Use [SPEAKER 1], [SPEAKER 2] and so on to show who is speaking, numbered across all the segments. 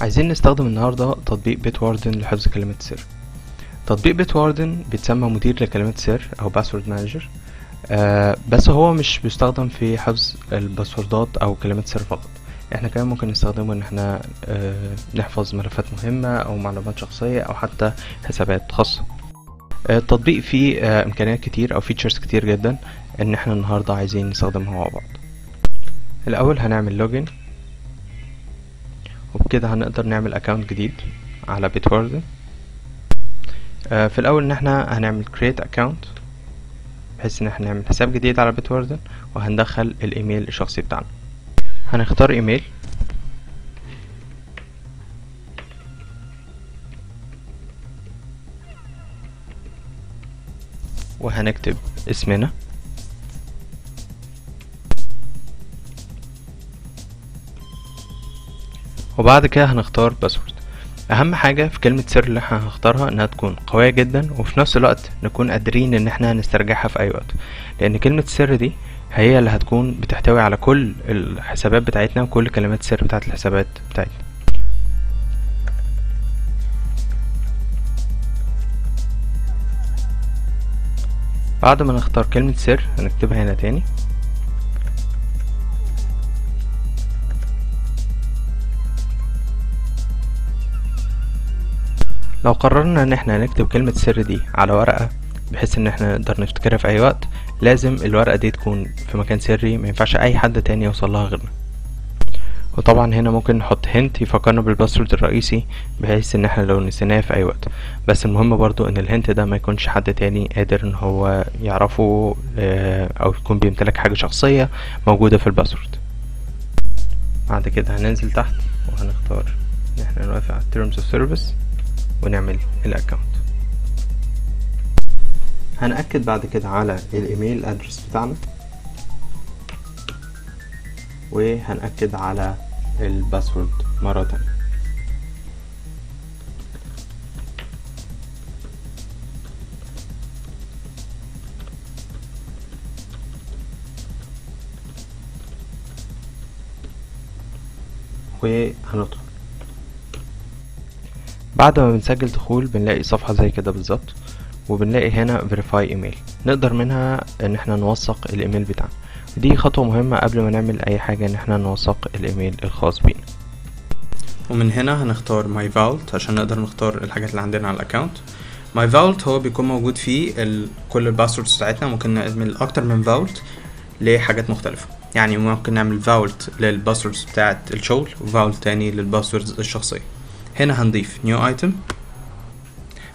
[SPEAKER 1] عايزين نستخدم النهاردة تطبيق بيتواردن لحفظ كلمات السر. تطبيق بيتواردن بيتسمى مدير لكلمات السر أو باسورد مانجر، بس هو مش بيستخدم في حفظ الباسوردات أو كلمات السر فقط. احنا كمان ممكن نستخدمه ان احنا نحفظ ملفات مهمة أو معلومات شخصية أو حتى حسابات خاصة. التطبيق فيه إمكانيات كتير أو فيتشرز كتير جدا ان احنا النهاردة عايزين نستخدمها مع بعض. الأول هنعمل لوجن، وبكده هنقدر نعمل اكونت جديد على بيتواردن. في الاول ان احنا هنعمل create account بحيث ان احنا نعمل حساب جديد على بيتواردن، وهندخل الايميل الشخصي بتاعنا. هنختار ايميل، وهنكتب اسمنا، وبعد كده هنختار باسورد. اهم حاجة في كلمة سر اللي احنا هنختارها انها تكون قوية جدا، وفي نفس الوقت نكون قادرين ان احنا نسترجعها في اي وقت، لان كلمة السر دي هي اللي هتكون بتحتوي على كل الحسابات بتاعتنا وكل كلمات السر بتاعت الحسابات بتاعتنا. بعد ما نختار كلمة سر هنكتبها هنا تاني، لو قررنا ان احنا نكتب كلمة السر دي على ورقة بحيث ان احنا نقدر نفتكرها في اي وقت، لازم الورقة دي تكون في مكان سري، ما ينفعش اي حد تاني يوصل لها غيرنا. وطبعا هنا ممكن نحط هنت يفكرنا بالباسورد الرئيسي بحيث ان احنا لو نسيناه في اي وقت، بس المهم برضو ان الهنت ده ما يكونش حد تاني قادر ان هو يعرفه، او يكون بيمتلك حاجة شخصية موجودة في الباسورد. بعد كده هننزل تحت وهنختار ان احنا نوافق على terms of service ونعمل الاكونت. هنأكد بعد كده على الايميل ادرس بتاعنا، وهنأكد على الباسورد مرة تانية. وهندخل. بعد ما بنسجل دخول بنلاقي صفحة زي كده بالظبط، وبنلاقي هنا verify email، نقدر منها ان احنا نوثق الايميل بتاعنا. دي خطوة مهمة قبل ما نعمل اي حاجة، ان احنا نوثق الايميل الخاص بينا.
[SPEAKER 2] ومن هنا هنختار my vault عشان نقدر نختار الحاجات اللي عندنا على الاكونت. my vault هو بيكون موجود فيه كل الباسوردز بتاعتنا. ممكن نعمل اكتر من vault لحاجات مختلفة، يعني ممكن نعمل vault للباسوردز بتاعت الشغل وvault تاني للباسوردز الشخصية. هنا هنضيف new item.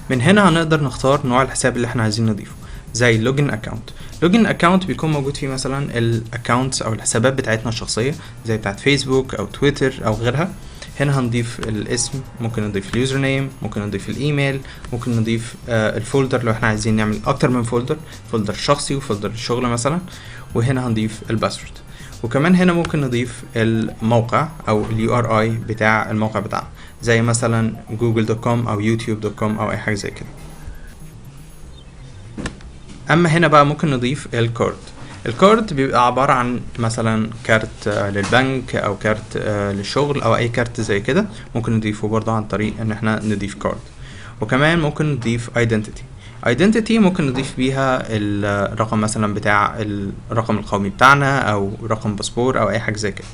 [SPEAKER 2] من هنا هنقدر نختار نوع الحساب اللي احنا عايزين نضيفه، زي login account. login account بيكون موجود فيه مثلا الاكونتس او الحسابات بتاعتنا الشخصية زي بتاعت فيسبوك او تويتر او غيرها. هنا هنضيف الاسم، ممكن نضيف اليوزر نيم، ممكن نضيف الايميل، ممكن نضيف الفولدر لو احنا عايزين نعمل اكتر من فولدر شخصي وفولدر الشغل مثلا. وهنا هنضيف الباسورد. وكمان هنا ممكن نضيف الموقع او URI بتاع الموقع بتاعنا، زي مثلا google.com او youtube.com او اي حاجة زي كده. اما هنا بقى ممكن نضيف الكارد بيبقى عبارة عن مثلا كارت للبنك او كارت للشغل او اي كارت زي كده. ممكن نضيفه برضه عن طريق ان احنا نضيف كارد. وكمان ممكن نضيف identity ممكن نضيف بيها الرقم مثلا بتاع الرقم القومي بتاعنا او رقم باسبور او اي حاجة زي كده،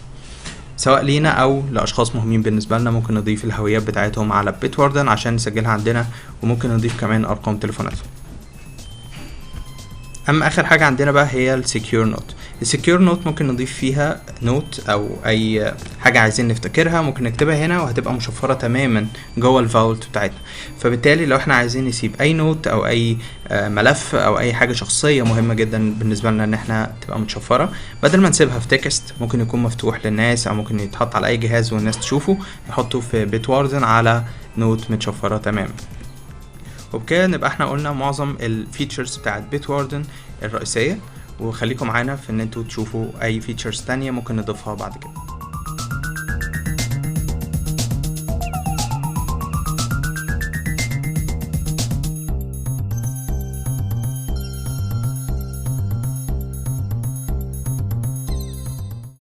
[SPEAKER 2] سواء لينا او لاشخاص مهمين بالنسبة لنا. ممكن نضيف الهويات بتاعتهم على بيتواردن عشان نسجلها عندنا، وممكن نضيف كمان ارقام تليفوناتهم. اما اخر حاجة عندنا بقى هي السكيور نوت ممكن نضيف فيها نوت او اي حاجة عايزين نفتكرها، ممكن نكتبها هنا وهتبقى مشفرة تماما جوه الفاولت بتاعتنا. فبالتالي لو احنا عايزين نسيب اي نوت او اي ملف او اي حاجة شخصية مهمة جدا بالنسبة لنا ان احنا تبقى متشفرة، بدل ما نسيبها في تكست ممكن يكون مفتوح للناس او ممكن يتحط على اي جهاز والناس تشوفه، يحطه في بيتواردن على نوت متشفرة تماما. وبكده نبقى احنا قلنا معظم الفيتشرز بتاعت بيتواردن الرئيسية، وخليكم معانا في ان انتوا تشوفوا اي فيتشرز تانية ممكن نضيفها بعد كده.